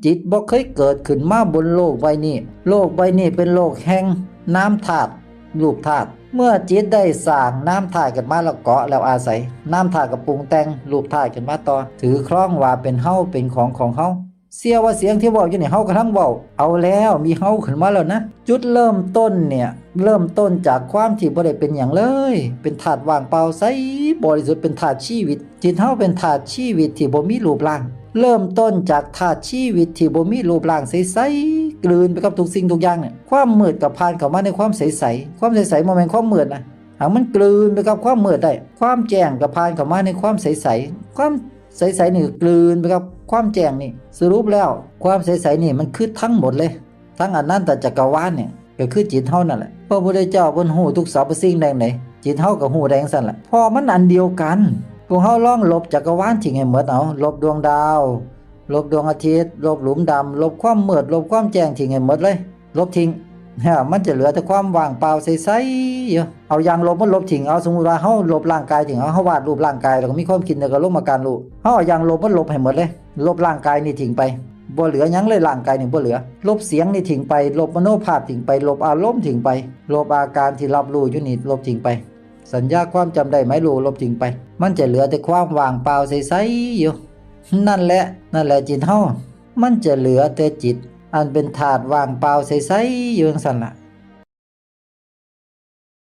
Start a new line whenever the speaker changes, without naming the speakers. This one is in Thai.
จิตบ่เคยเกิดขึ้นมาบนโลกใบนี้โลกใบนี้เป็นโลกแห่งน้ำธาตุรูปธาตุเมื่อจิตได้สร้างน้ำธาตุกันมาแล้วเกาะแล้วอาศัยน้ำธาตุกับปรุงแต่งรูปธาตุกันมาต่อถือครองว่าเป็นเฮาเป็นของเฮาเสียว่าเสียงที่เว้าอยู่นี่เฮากระทั่งเว้าเอาแล้วมีเฮาขึ้นมาแล้วนะจุดเริ่มต้นเนี่ยเริ่มต้นจากความที่บ่ได้เป็นหยังเลยเป็นธาตุว่างเปล่าใสบริสุทธิ์เป็นธาตุชีวิตจิตเฮาเป็นธาตุชีวิตที่บ่มีรูปร่างเริ่มต้นจากธาตุชีวิตที่บ่มีรูปร่างใสๆกลืนไปกับทุกสิ่งทุกอย่างเนี่ยความมืดก็ผ่านเข้ามาในความใสๆความใสๆบ่แม่นความมืดนะหากมันกลืนไปกับความมืดได้ความแจ้งก็ผ่านเข้ามาในความใสๆความใสๆนี่กลืนไปกับความแจ้งนี่สรุปแล้วความใสๆนี่มันคือทั้งหมดเลยทั้งอนันตจักรวาลเนี่ยก็คือจิตเฮานั่นแหละพระพุทธเจ้าเพิ่นฮู้ทุกสรรพสิ่งแดงไหนจิตเฮาก็ฮู้ได้จังซั่นแหละเพราะมันอันเดียวกันพวกเฮาลองลบจักรวาลทิ้งให้หมดเอาลบดวงดาวลบดวงอาทิตย์ลบหลุมดำลบความมืดลบความแจ้งทิ้งให้หมดเลยลบทิ้งมันจะเหลือแต่ความว่างเปล่าใสๆอยู่เอาอย่างลบมันลบทิ้งเอาสมมุติว่าเฮาลบร่างกายทิ้งเอาเฮาวาดรูปร่างกายแล้วก็มีความคิดแล้วก็ลงมาการรู้เฮาเอาอย่างลบมันลบให้หมดเลยลบร่างกายนี่ทิ้งไปบ่เหลือหยังเลยร่างกายนี่บ่เหลือลบเสียงนี่ทิ้งไปลบมโนภาพทิ้งไปลบอารมณ์ทิ้งไปลบอาการที่รับรู้อยู่นี่ลบทิ้งไปสัญญาความจำได้หมายรู้ลบทิ้งไปมันจะเหลือแต่ความว่างเปล่าใสๆอยู่นั่นแหละจิตเฮามันจะเหลือแต่จิตอันเป็นธาตุว่างเปล่าใสๆอยู่จังซั่นล่ะ